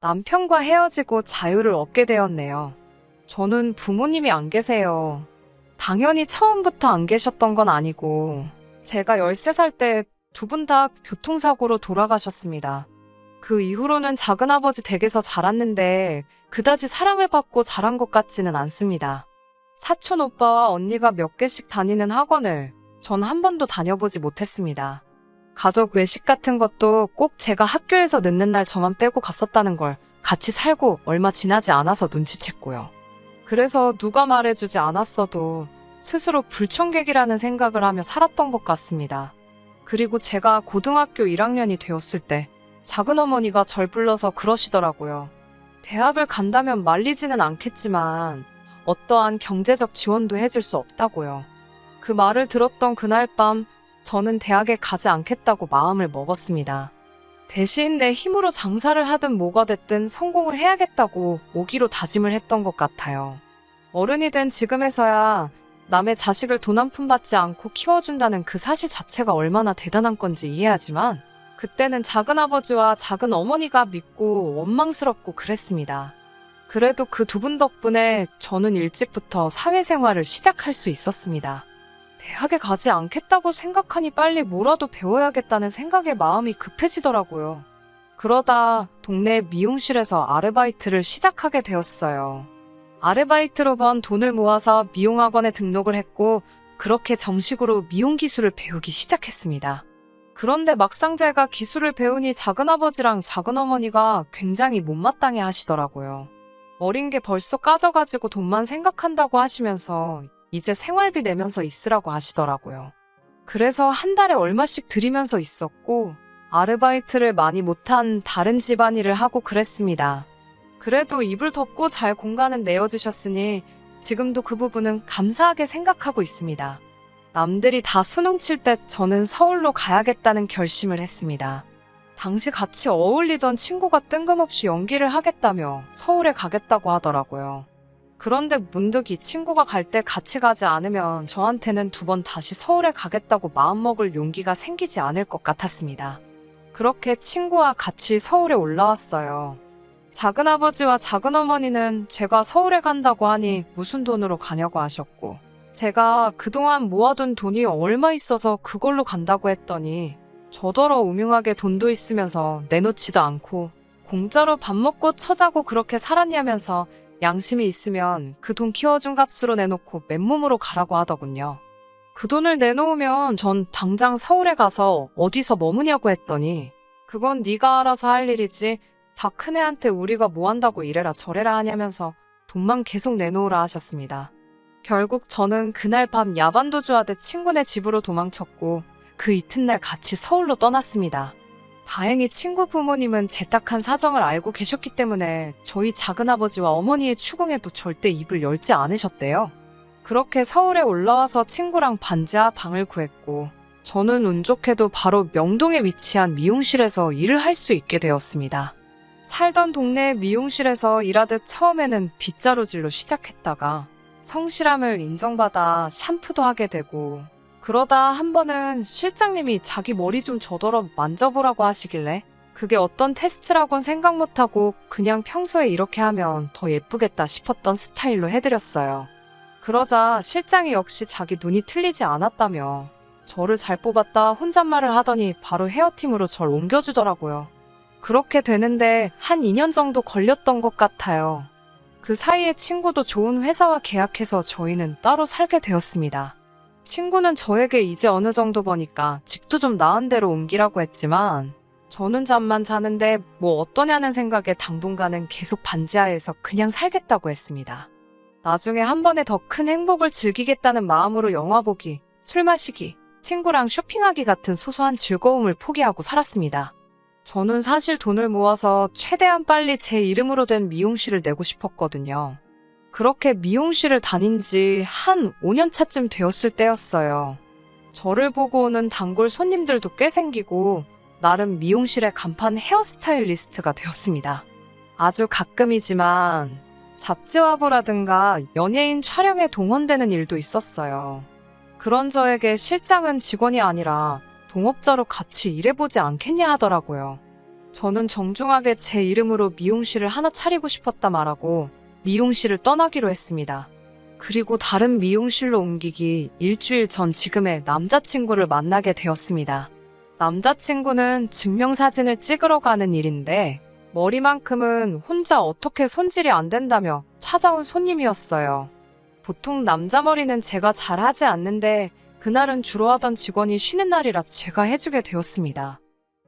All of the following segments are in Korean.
남편과 헤어지고 자유를 얻게 되었네요. 저는 부모님이 안 계세요. 당연히 처음부터 안 계셨던 건 아니고, 제가 13살 때 두 분 다 교통사고로 돌아가셨습니다. 그 이후로는 작은아버지 댁에서 자랐는데, 그다지 사랑을 받고 자란 것 같지는 않습니다. 사촌 오빠와 언니가 몇 개씩 다니는 학원을 전 한 번도 다녀보지 못했습니다. 가족 외식 같은 것도 꼭 제가 학교에서 늦는 날 저만 빼고 갔었다는 걸 같이 살고 얼마 지나지 않아서 눈치챘고요. 그래서 누가 말해주지 않았어도 스스로 불청객이라는 생각을 하며 살았던 것 같습니다. 그리고 제가 고등학교 1학년이 되었을 때 작은어머니가 절 불러서 그러시더라고요. 대학을 간다면 말리지는 않겠지만 어떠한 경제적 지원도 해줄 수 없다고요. 그 말을 들었던 그날 밤 저는 대학에 가지 않겠다고 마음을 먹었습니다. 대신 내 힘으로 장사를 하든 뭐가 됐든 성공을 해야겠다고 오기로 다짐을 했던 것 같아요. 어른이 된 지금에서야 남의 자식을 돈 한 푼 받지 않고 키워준다는 그 사실 자체가 얼마나 대단한 건지 이해하지만 그때는 작은아버지와 작은어머니가 믿고 원망스럽고 그랬습니다. 그래도 그 두 분 덕분에 저는 일찍부터 사회생활을 시작할 수 있었습니다. 대학에 가지 않겠다고 생각하니 빨리 뭐라도 배워야겠다는 생각에 마음이 급해지더라고요. 그러다 동네 미용실에서 아르바이트를 시작하게 되었어요. 아르바이트로 번 돈을 모아서 미용학원에 등록을 했고 그렇게 정식으로 미용 기술을 배우기 시작했습니다. 그런데 막상 제가 기술을 배우니 작은아버지랑 작은어머니가 굉장히 못마땅해 하시더라고요. 어린 게 벌써 까져가지고 돈만 생각한다고 하시면서 이제 생활비 내면서 있으라고 하시더라고요. 그래서 한 달에 얼마씩 드리면서 있었고 아르바이트를 많이 못한 다른 집안일을 하고 그랬습니다. 그래도 이불 덮고 잘 공간은 내어주셨으니 지금도 그 부분은 감사하게 생각하고 있습니다. 남들이 다 수능 칠 때 저는 서울로 가야겠다는 결심을 했습니다. 당시 같이 어울리던 친구가 뜬금없이 연기를 하겠다며 서울에 가겠다고 하더라고요. 그런데 문득 이 친구가 갈 때 같이 가지 않으면 저한테는 두 번 다시 서울에 가겠다고 마음먹을 용기가 생기지 않을 것 같았습니다. 그렇게 친구와 같이 서울에 올라왔어요. 작은아버지와 작은어머니는 제가 서울에 간다고 하니 무슨 돈으로 가냐고 하셨고 제가 그동안 모아둔 돈이 얼마 있어서 그걸로 간다고 했더니 저더러 우명하게 돈도 있으면서 내놓지도 않고 공짜로 밥 먹고 처자고 그렇게 살았냐면서 양심이 있으면 그 돈 키워준 값으로 내놓고 맨몸으로 가라고 하더군요. 그 돈을 내놓으면 전 당장 서울에 가서 어디서 머무냐고 했더니 그건 네가 알아서 할 일이지 다 큰애한테 우리가 뭐 한다고 이래라 저래라 하냐면서 돈만 계속 내놓으라 하셨습니다. 결국 저는 그날 밤 야반도주하듯 친구네 집으로 도망쳤고 그 이튿날 같이 서울로 떠났습니다. 다행히 친구 부모님은 제 딱한 사정을 알고 계셨기 때문에 저희 작은아버지와 어머니의 추궁에도 절대 입을 열지 않으셨대요. 그렇게 서울에 올라와서 친구랑 반지하 방을 구했고 저는 운 좋게도 바로 명동에 위치한 미용실에서 일을 할 수 있게 되었습니다. 살던 동네 미용실에서 일하듯 처음에는 빗자루질로 시작했다가 성실함을 인정받아 샴푸도 하게 되고 그러다 한 번은 실장님이 자기 머리 좀 저더러 만져보라고 하시길래 그게 어떤 테스트라곤 생각 못하고 그냥 평소에 이렇게 하면 더 예쁘겠다 싶었던 스타일로 해드렸어요. 그러자 실장이 역시 자기 눈이 틀리지 않았다며 저를 잘 뽑았다 혼잣말을 하더니 바로 헤어팀으로 절 옮겨주더라고요. 그렇게 되는데 한 2년 정도 걸렸던 것 같아요. 그 사이에 친구도 좋은 회사와 계약해서 저희는 따로 살게 되었습니다. 친구는 저에게 이제 어느 정도 버니까 집도 좀 나은 데로 옮기라고 했지만 저는 잠만 자는데 뭐 어떠냐는 생각에 당분간은 계속 반지하에서 그냥 살겠다고 했습니다. 나중에 한 번에 더 큰 행복을 즐기겠다는 마음으로 영화 보기, 술 마시기, 친구랑 쇼핑하기 같은 소소한 즐거움을 포기하고 살았습니다. 저는 사실 돈을 모아서 최대한 빨리 제 이름으로 된 미용실을 내고 싶었거든요. 그렇게 미용실을 다닌 지 한 5년 차쯤 되었을 때였어요. 저를 보고 오는 단골 손님들도 꽤 생기고 나름 미용실의 간판 헤어스타일리스트가 되었습니다. 아주 가끔이지만 잡지 화보라든가 연예인 촬영에 동원되는 일도 있었어요. 그런 저에게 실장은 직원이 아니라 동업자로 같이 일해보지 않겠냐 하더라고요. 저는 정중하게 제 이름으로 미용실을 하나 차리고 싶었다 말하고 미용실을 떠나기로 했습니다. 그리고 다른 미용실로 옮기기 일주일 전 지금의 남자친구를 만나게 되었습니다. 남자친구는 증명사진을 찍으러 가는 일인데 머리만큼은 혼자 어떻게 손질이 안 된다며 찾아온 손님이었어요. 보통 남자 머리는 제가 잘 하지 않는데 그날은 주로 하던 직원이 쉬는 날이라 제가 해주게 되었습니다.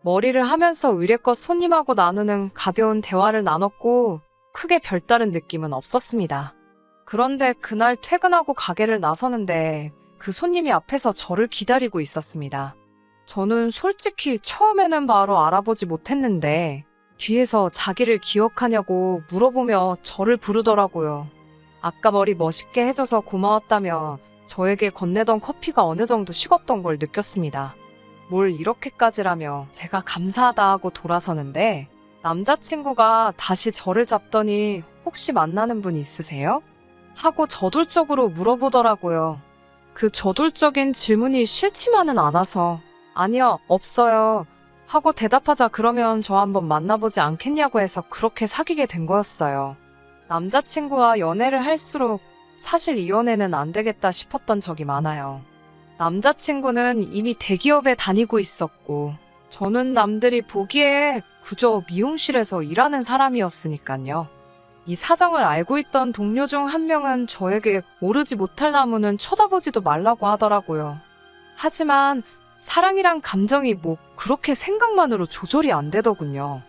머리를 하면서 의례껏 손님하고 나누는 가벼운 대화를 나눴고 크게 별다른 느낌은 없었습니다. 그런데 그날 퇴근하고 가게를 나서는데 그 손님이 앞에서 저를 기다리고 있었습니다. 저는 솔직히 처음에는 바로 알아보지 못했는데 뒤에서 자기를 기억하냐고 물어보며 저를 부르더라고요. 아까 머리 멋있게 해줘서 고마웠다며 저에게 건네던 커피가 어느 정도 식었던 걸 느꼈습니다. 뭘 이렇게까지라며 제가 감사하다 하고 돌아서는데 남자친구가 다시 저를 잡더니 혹시 만나는 분 있으세요? 하고 저돌적으로 물어보더라고요. 그 저돌적인 질문이 싫지만은 않아서 아니요, 없어요. 하고 대답하자 그러면 저 한번 만나보지 않겠냐고 해서 그렇게 사귀게 된 거였어요. 남자친구와 연애를 할수록 사실 이 연애는 안 되겠다 싶었던 적이 많아요. 남자친구는 이미 대기업에 다니고 있었고 저는 남들이 보기에 그저 미용실에서 일하는 사람이었으니까요. 이 사정을 알고 있던 동료 중 한 명은 저에게 오르지 못할 나무는 쳐다보지도 말라고 하더라고요. 하지만 사랑이란 감정이 뭐 그렇게 생각만으로 조절이 안 되더군요.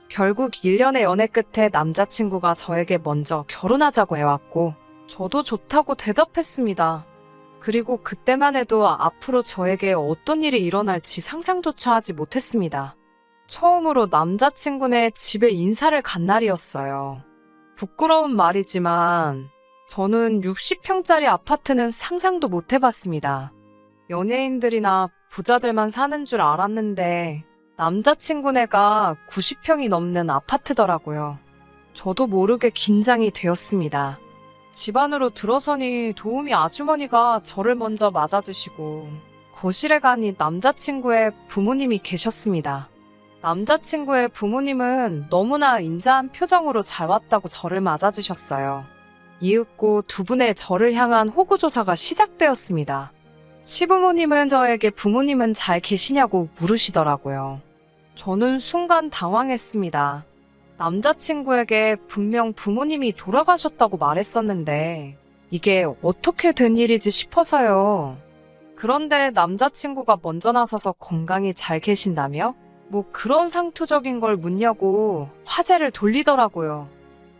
결국 1년의 연애 끝에 남자친구가 저에게 먼저 결혼하자고 해왔고 저도 좋다고 대답했습니다. 그리고 그때만 해도 앞으로 저에게 어떤 일이 일어날지 상상조차 하지 못했습니다. 처음으로 남자친구네 집에 인사를 간 날이었어요. 부끄러운 말이지만 저는 60평짜리 아파트는 상상도 못 해봤습니다. 연예인들이나 부자들만 사는 줄 알았는데 남자친구네가 90평이 넘는 아파트더라고요. 저도 모르게 긴장이 되었습니다. 집 안으로 들어서니 도우미 아주머니가 저를 먼저 맞아주시고 거실에 가니 남자친구의 부모님이 계셨습니다. 남자친구의 부모님은 너무나 인자한 표정으로 잘 왔다고 저를 맞아주셨어요. 이윽고 두 분의 저를 향한 호구조사가 시작되었습니다. 시부모님은 저에게 부모님은 잘 계시냐고 물으시더라고요. 저는 순간 당황했습니다. 남자친구에게 분명 부모님이 돌아가셨다고 말했었는데 이게 어떻게 된 일이지 싶어서요. 그런데 남자친구가 먼저 나서서 건강히 잘 계신다며? 뭐 그런 상투적인 걸 묻냐고 화제를 돌리더라고요.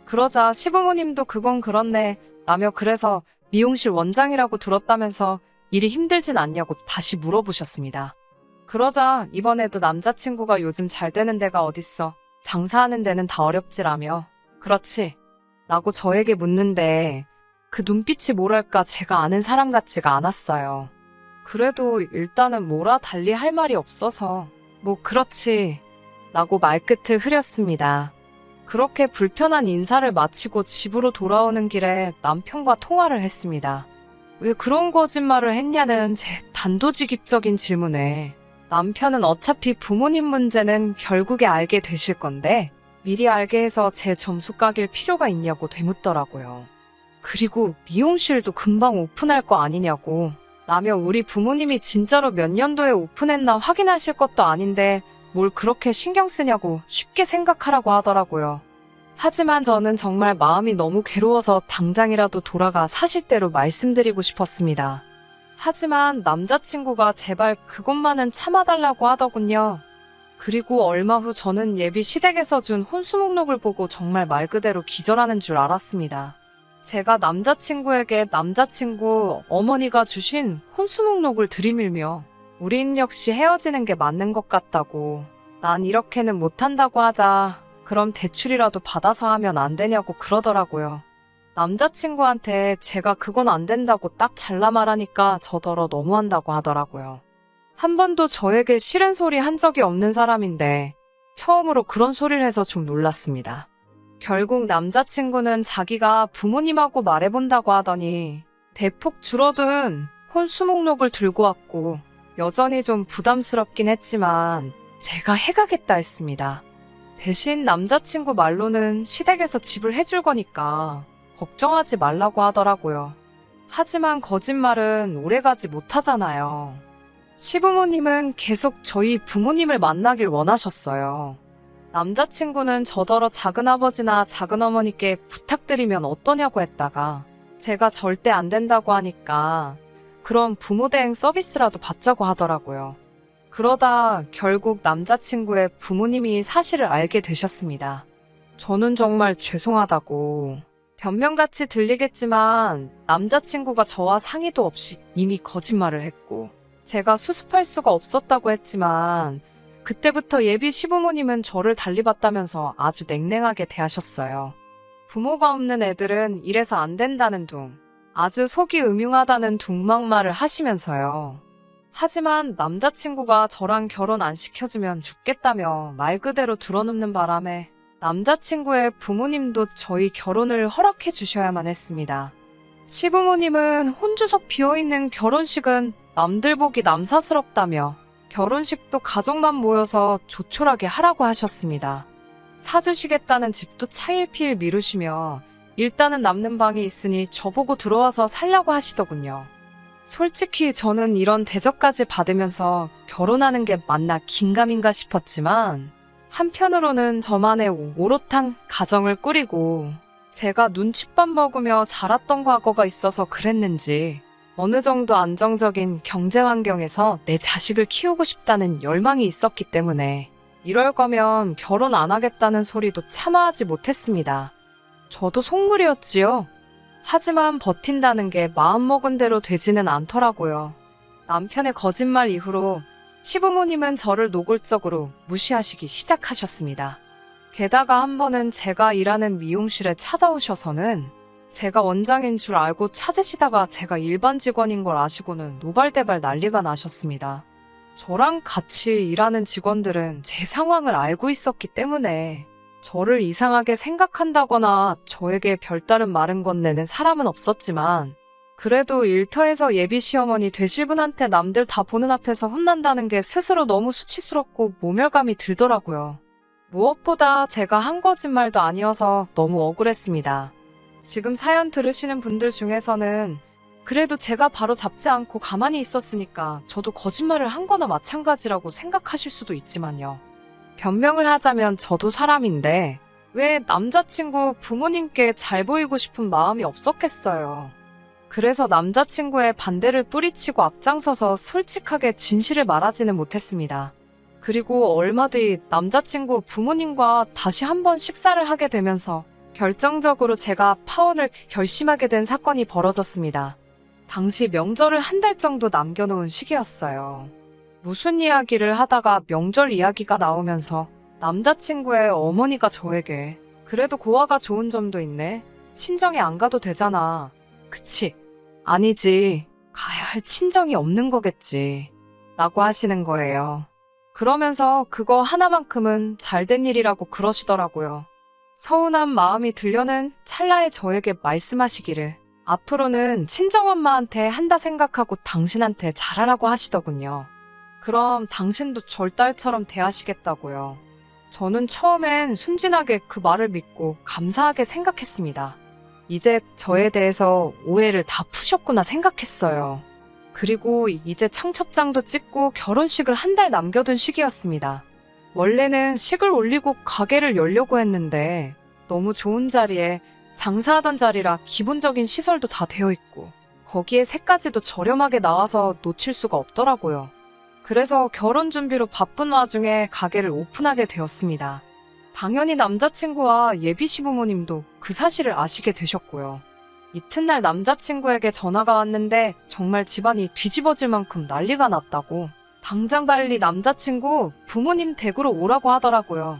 그러자 시부모님도 그건 그렇네 라며 그래서 미용실 원장이라고 들었다면서 일이 힘들진 않냐고 다시 물어보셨습니다. 그러자 이번에도 남자친구가 요즘 잘 되는 데가 어딨어. 장사하는 데는 다 어렵지라며. 그렇지. 라고 저에게 묻는데 그 눈빛이 뭐랄까 제가 아는 사람 같지가 않았어요. 그래도 일단은 뭐라 달리 할 말이 없어서 뭐 그렇지 라고 말끝을 흐렸습니다. 그렇게 불편한 인사를 마치고 집으로 돌아오는 길에 남편과 통화를 했습니다. 왜 그런 거짓말을 했냐는 제 단도직입적인 질문에 남편은 어차피 부모님 문제는 결국에 알게 되실 건데 미리 알게 해서 제 점수 까길 필요가 있냐고 되묻더라고요. 그리고 미용실도 금방 오픈할 거 아니냐고 라며 우리 부모님이 진짜로 몇 년도에 오픈했나 확인하실 것도 아닌데 뭘 그렇게 신경 쓰냐고 쉽게 생각하라고 하더라고요. 하지만 저는 정말 마음이 너무 괴로워서 당장이라도 돌아가 사실대로 말씀드리고 싶었습니다. 하지만 남자친구가 제발 그것만은 참아달라고 하더군요. 그리고 얼마 후 저는 예비 시댁에서 준 혼수 목록을 보고 정말 말 그대로 기절하는 줄 알았습니다. 제가 남자친구에게 남자친구 어머니가 주신 혼수 목록을 들이밀며 우린 역시 헤어지는 게 맞는 것 같다고 난 이렇게는 못한다고 하자 그럼 대출이라도 받아서 하면 안 되냐고 그러더라고요. 남자친구한테 제가 그건 안 된다고 딱 잘라 말하니까 저더러 너무한다고 하더라고요. 한 번도 저에게 싫은 소리 한 적이 없는 사람인데 처음으로 그런 소리를 해서 좀 놀랐습니다. 결국 남자친구는 자기가 부모님하고 말해본다고 하더니 대폭 줄어든 혼수 목록을 들고 왔고 여전히 좀 부담스럽긴 했지만 제가 해가겠다 했습니다. 대신 남자친구 말로는 시댁에서 집을 해줄 거니까 걱정하지 말라고 하더라고요. 하지만 거짓말은 오래가지 못하잖아요. 시부모님은 계속 저희 부모님을 만나길 원하셨어요. 남자친구는 저더러 작은아버지나 작은어머니께 부탁드리면 어떠냐고 했다가 제가 절대 안 된다고 하니까 그럼 부모 대행 서비스라도 받자고 하더라고요. 그러다 결국 남자친구의 부모님이 사실을 알게 되셨습니다. 저는 정말 죄송하다고 변명같이 들리겠지만 남자친구가 저와 상의도 없이 이미 거짓말을 했고 제가 수습할 수가 없었다고 했지만 그때부터 예비 시부모님은 저를 달리봤다면서 아주 냉랭하게 대하셨어요. 부모가 없는 애들은 이래서 안 된다는 둥, 아주 속이 음흉하다는 둥막말을 하시면서요. 하지만 남자친구가 저랑 결혼 안 시켜주면 죽겠다며 말 그대로 드러눕는 바람에 남자친구의 부모님도 저희 결혼을 허락해 주셔야만 했습니다. 시부모님은 혼주석 비어있는 결혼식은 남들 보기 남사스럽다며 결혼식도 가족만 모여서 조촐하게 하라고 하셨습니다. 사주시겠다는 집도 차일피일 미루시며 일단은 남는 방이 있으니 저보고 들어와서 살라고 하시더군요. 솔직히 저는 이런 대접까지 받으면서 결혼하는 게 맞나 긴가민가 싶었지만 한편으로는 저만의 오롯한 가정을 꾸리고 제가 눈칫밥 먹으며 자랐던 과거가 있어서 그랬는지 어느 정도 안정적인 경제 환경에서 내 자식을 키우고 싶다는 열망이 있었기 때문에 이럴 거면 결혼 안 하겠다는 소리도 참아하지 못했습니다. 저도 속물이었지요. 하지만 버틴다는 게 마음먹은 대로 되지는 않더라고요. 남편의 거짓말 이후로 시부모님은 저를 노골적으로 무시하시기 시작하셨습니다. 게다가 한 번은 제가 일하는 미용실에 찾아오셔서는 제가 원장인 줄 알고 찾으시다가 제가 일반 직원인 걸 아시고는 노발대발 난리가 나셨습니다. 저랑 같이 일하는 직원들은 제 상황을 알고 있었기 때문에 저를 이상하게 생각한다거나 저에게 별다른 말은 건네는 사람은 없었지만 그래도 일터에서 예비 시어머니 되실 분한테 남들 다 보는 앞에서 혼난다는 게 스스로 너무 수치스럽고 모멸감이 들더라고요. 무엇보다 제가 한 거짓말도 아니어서 너무 억울했습니다. 지금 사연 들으시는 분들 중에서는 그래도 제가 바로 잡지 않고 가만히 있었으니까 저도 거짓말을 한 거나 마찬가지라고 생각하실 수도 있지만요. 변명을 하자면 저도 사람인데 왜 남자친구 부모님께 잘 보이고 싶은 마음이 없었겠어요. 그래서 남자친구의 반대를 뿌리치고 앞장서서 솔직하게 진실을 말하지는 못했습니다. 그리고 얼마 뒤 남자친구 부모님과 다시 한번 식사를 하게 되면서 결정적으로 제가 파혼을 결심하게 된 사건이 벌어졌습니다. 당시 명절을 한 달 정도 남겨놓은 시기였어요. 무슨 이야기를 하다가 명절 이야기가 나오면서 남자친구의 어머니가 저에게 그래도 고아가 좋은 점도 있네. 친정에 안 가도 되잖아. 그치? 아니지. 가야 할 친정이 없는 거겠지. 라고 하시는 거예요. 그러면서 그거 하나만큼은 잘된 일이라고 그러시더라고요. 서운한 마음이 들려는 찰나에 저에게 말씀하시기를 앞으로는 친정엄마한테 한다 생각하고 당신한테 잘하라고 하시더군요. 그럼 당신도 절 딸처럼 대하시겠다고요. 저는 처음엔 순진하게 그 말을 믿고 감사하게 생각했습니다. 이제 저에 대해서 오해를 다 푸셨구나 생각했어요. 그리고 이제 청첩장도 찍고 결혼식을 한 달 남겨둔 시기였습니다. 원래는 식을 올리고 가게를 열려고 했는데 너무 좋은 자리에 장사하던 자리라 기본적인 시설도 다 되어 있고 거기에 새까지도 저렴하게 나와서 놓칠 수가 없더라고요. 그래서 결혼 준비로 바쁜 와중에 가게를 오픈하게 되었습니다. 당연히 남자친구와 예비 시부모님도 그 사실을 아시게 되셨고요. 이튿날 남자친구에게 전화가 왔는데 정말 집안이 뒤집어질 만큼 난리가 났다고 당장 빨리 남자친구 부모님 댁으로 오라고 하더라고요.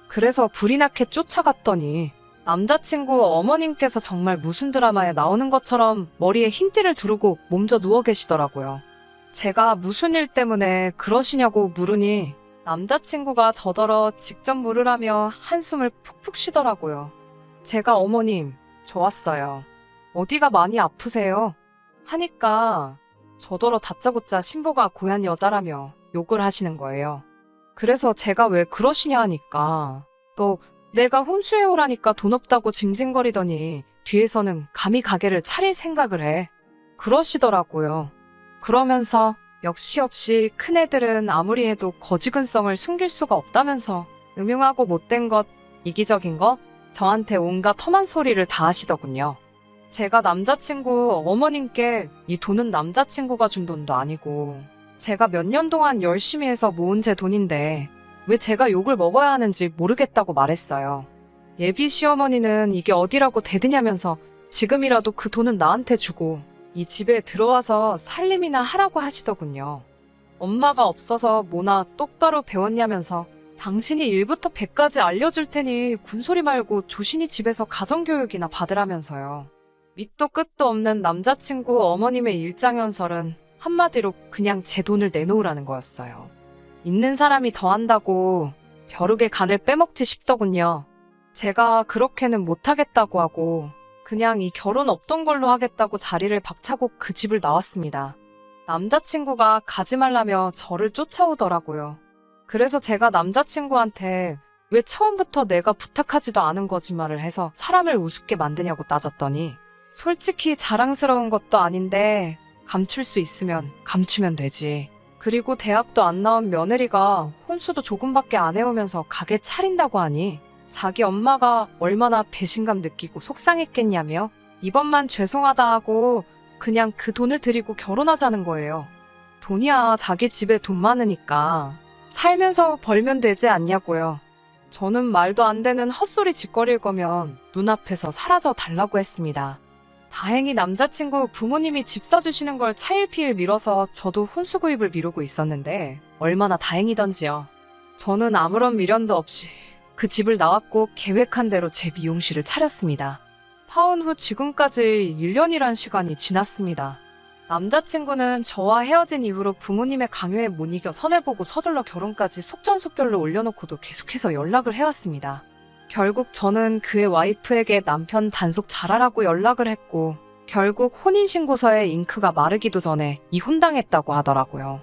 그래서 불이 나게 쫓아갔더니 남자친구 어머님께서 정말 무슨 드라마에 나오는 것처럼 머리에 흰띠를 두르고 몸져 누워 계시더라고요. 제가 무슨 일 때문에 그러시냐고 물으니 남자친구가 저더러 직접 물으라며 한숨을 푹푹 쉬더라고요. 제가 어머님, 저 왔어요. 어디가 많이 아프세요? 하니까 저더러 다짜고짜 신보가 고얀 여자라며 욕을 하시는 거예요. 그래서 제가 왜 그러시냐 하니까 또 내가 혼수해오라니까 돈 없다고 징징거리더니 뒤에서는 감히 가게를 차릴 생각을 해. 그러시더라고요. 그러면서 역시 큰애들은 아무리 해도 거지근성을 숨길 수가 없다면서 음흉하고 못된 것, 이기적인 것, 저한테 온갖 험한 소리를 다 하시더군요. 제가 남자친구 어머님께 이 돈은 남자친구가 준 돈도 아니고 제가 몇 년 동안 열심히 해서 모은 제 돈인데 왜 제가 욕을 먹어야 하는지 모르겠다고 말했어요. 예비 시어머니는 이게 어디라고 대드냐면서 지금이라도 그 돈은 나한테 주고 이 집에 들어와서 살림이나 하라고 하시더군요. 엄마가 없어서 뭐나 똑바로 배웠냐면서 당신이 1부터 100까지 알려줄 테니 군소리 말고 조신히 집에서 가정교육이나 받으라면서요. 밑도 끝도 없는 남자친구 어머님의 일장연설은 한마디로 그냥 제 돈을 내놓으라는 거였어요. 있는 사람이 더 한다고 벼룩의 간을 빼먹지 싶더군요. 제가 그렇게는 못하겠다고 하고 그냥 이 결혼 없던 걸로 하겠다고 자리를 박차고 그 집을 나왔습니다. 남자친구가 가지 말라며 저를 쫓아오더라고요. 그래서 제가 남자친구한테 왜 처음부터 내가 부탁하지도 않은 거짓말을 해서 사람을 우습게 만드냐고 따졌더니 솔직히 자랑스러운 것도 아닌데 감출 수 있으면 감추면 되지. 그리고 대학도 안 나온 며느리가 혼수도 조금밖에 안 해오면서 가게 차린다고 하니 자기 엄마가 얼마나 배신감 느끼고 속상했겠냐며 이번만 죄송하다 하고 그냥 그 돈을 드리고 결혼하자는 거예요. 돈이야 자기 집에 돈 많으니까 살면서 벌면 되지 않냐고요. 저는 말도 안 되는 헛소리 짓거릴 거면 눈앞에서 사라져 달라고 했습니다. 다행히 남자친구 부모님이 집 사주시는 걸 차일피일 미뤄서 저도 혼수 구입을 미루고 있었는데 얼마나 다행이던지요. 저는 아무런 미련도 없이 그 집을 나왔고 계획한 대로 제 미용실을 차렸습니다. 파혼 후 지금까지 1년이란 시간이 지났습니다. 남자친구는 저와 헤어진 이후로 부모님의 강요에 못 이겨 선을 보고 서둘러 결혼까지 속전속결로 올려놓고도 계속해서 연락을 해왔습니다. 결국 저는 그의 와이프에게 남편 단속 잘하라고 연락을 했고 결국 혼인신고서에 잉크가 마르기도 전에 이혼당했다고 하더라고요.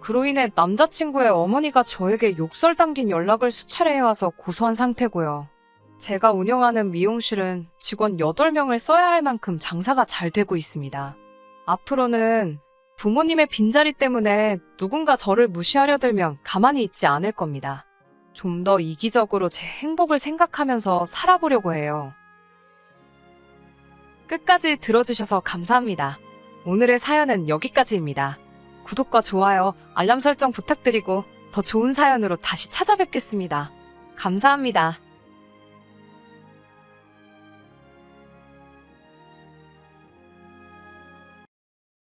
그로 인해 남자친구의 어머니가 저에게 욕설 담긴 연락을 수차례 해와서 고소한 상태고요. 제가 운영하는 미용실은 직원 8명을 써야 할 만큼 장사가 잘 되고 있습니다. 앞으로는 부모님의 빈자리 때문에 누군가 저를 무시하려 들면 가만히 있지 않을 겁니다. 좀 더 이기적으로 제 행복을 생각하면서 살아보려고 해요. 끝까지 들어주셔서 감사합니다. 오늘의 사연은 여기까지입니다. 구독과 좋아요, 알람 설정 부탁드리고 더 좋은 사연으로 다시 찾아뵙겠습니다. 감사합니다.